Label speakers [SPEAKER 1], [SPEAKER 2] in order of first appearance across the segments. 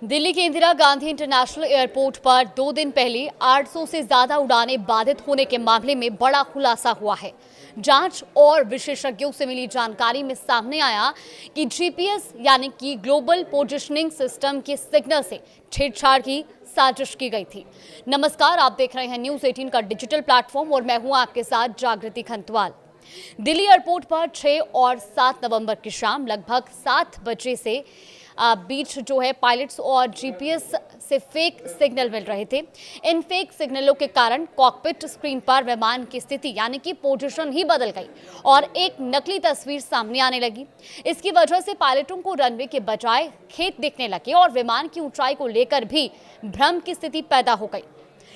[SPEAKER 1] दिल्ली के Indira Gandhi international airport पर 2 दिन पहले 800 से ज्यादा उड़ानें बाधित होने के मामले में बड़ा खुलासा हुआ है। जांच और विशेषज्ञों से मिली जानकारी में सामने आया कि जीपीएस यानी कि ग्लोबल पोजिशनिंग सिस्टम के सिग्नल से छेड़छाड़ की साजिश की गई थी। नमस्कार, आप देख रहे हैं न्यूज़ 18 का डिजिटल प्लेटफॉर्म और मैं हूं आपके साथ जागृति खंतवाल। दिल्ली एयरपोर्ट पर 6 और 7 नवंबर की शाम लगभग 7 बजे से बीच जो है पायलट्स और जीपीएस से फेक सिग्नल मिल रहे थे। इन फेक सिग्नलों के कारण कॉकपिट स्क्रीन पर विमान की स्थिति यानी कि पोजीशन ही बदल गई और एक नकली तस्वीर सामने आने लगी। इसकी वजह से पायलटों को रनवे के बजाय खेत दिखने लगे और विमान की ऊंचाई को लेकर भी भ्रम की स्थिति पैदा हो गई।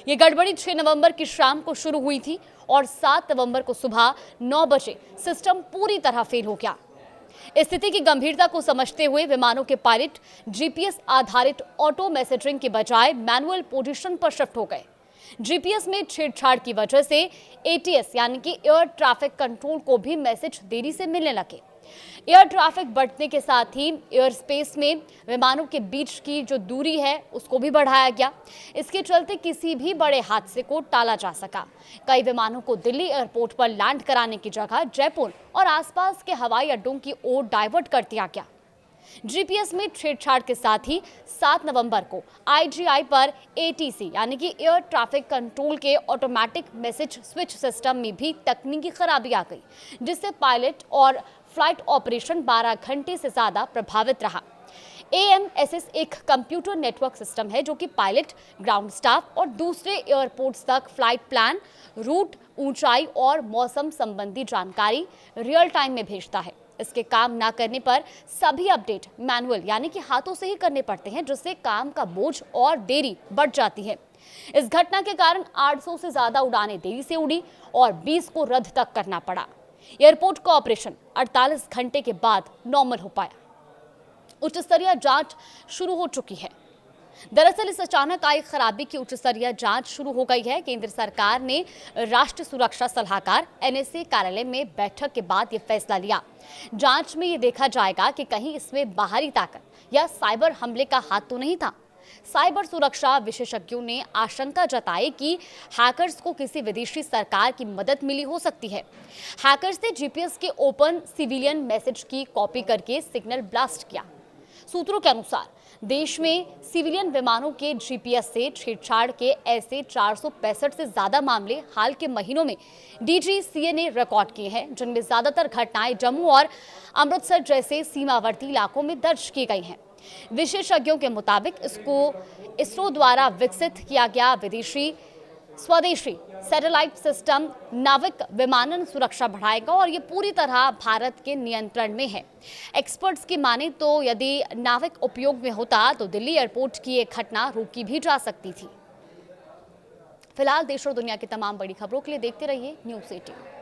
[SPEAKER 1] ये गड़बड़ी 6 नवंबर की शाम को शुरू हुई थी और 7 नवंबर को सुबह 9 बजे सिस्टम पूरी तरह फेल हो गया। स्थिति की गंभीरता को समझते हुए विमानों के पायलट जीपीएस आधारित ऑटो मैसेजिंग के बजाय मैनुअल पोजीशन पर शिफ्ट हो गए। जीपीएस में छेड़छाड़ की वजह से एटीएस यानी कि एयर ट्रैफिक कंट्रोल को भी मैसेज देरी से मिलने लगे। एयर ट्रैफिक बढ़ने के साथ ही एयर स्पेस में विमानों के बीच की जो दूरी है उसको भी बढ़ाया गया। इसके चलते किसी भी बड़े हादसे को टाला जा सका। कई विमानों को दिल्ली एयरपोर्ट पर लैंड कराने की जगह जयपुर और आसपास के हवाई अड्डों की ओर डाइवर्ट कर दिया गया। जीपीएस में छेड़छाड़ के साथ ही 7 नवंबर को आईजीआई पर एटीसी यानी कि एयर ट्रैफिक कंट्रोल के ऑटोमेटिक मैसेज स्विच सिस्टम में भी तकनीकी खराबी आ गई, जिससे पायलट और फ्लाइट ऑपरेशन 12 घंटे से ज्यादा प्रभावित रहा। एएमएसएस एक कंप्यूटर नेटवर्क सिस्टम है जो कि पायलट, ग्राउंड स्टाफ और दूसरे एयरपोर्ट्स तक फ्लाइट प्लान, रूट, ऊंचाई और मौसम संबंधी जानकारी रियल टाइम में भेजता है। इसके काम ना करने पर सभी अपडेट मैनुअल यानी कि हाथों से ही करने पड़ते हैं, जिससे काम का बोझ और देरी बढ़ जाती है। इस घटना के कारण 800 से ज्यादा उड़ानें देरी से उड़ी और 20 को रद्द तक करना पड़ा। एयरपोर्ट का ऑपरेशन 48 घंटे के बाद नॉर्मल हो पाया। उच्च स्तरीय जांच शुरू हो चुकी है। दरअसल इस अचानक आई खराबी की उच्च स्तरीय जांच शुरू हो गई है। केंद्र सरकार ने राष्ट्रीय सुरक्षा सलाहकार एनएसए कार्यालय में बैठक के बाद ये फैसला लिया। जांच में ये देखा जाएगा कि कहीं इसमें बाहरी ताकत या साइबर हमले का हाथ तो नहीं था। साइबर सुरक्षा विशेषज्ञों ने आशंका जताई कि हैकर्स को किसी विदेशी सरकार की मदद मिली हो सकती है। हैकर्स ने जीपीएस के ओपन सिविलियन मैसेज की कॉपी करके सिग्नल ब्लास्ट किया। सूत्रों के अनुसार देश में सिविलियन विमानों के जीपीएस से छेड़छाड़ के ऐसे 465 से ज्यादा मामले हाल के महीनों में डीजीसीए ने रिकॉर्ड किए हैं, जिनमें ज्यादातर घटनाएं जम्मू और अमृतसर जैसे सीमावर्ती इलाकों में दर्ज की गई हैं। विशेषज्ञों के मुताबिक इसरो द्वारा विकसित किया गया विदेशी स्वदेशी सैटेलाइट सिस्टम नाविक विमानन सुरक्षा बढ़ाएगा और ये पूरी तरह भारत के नियंत्रण में है। एक्सपर्ट्स की माने तो यदि नाविक उपयोग में होता तो दिल्ली एयरपोर्ट की एक घटना रोकी भी जा सकती थी। फिलहाल देश और दुनिया की तमाम बड़ी खबरों के लिए देखते रहिए न्यूज़ 18।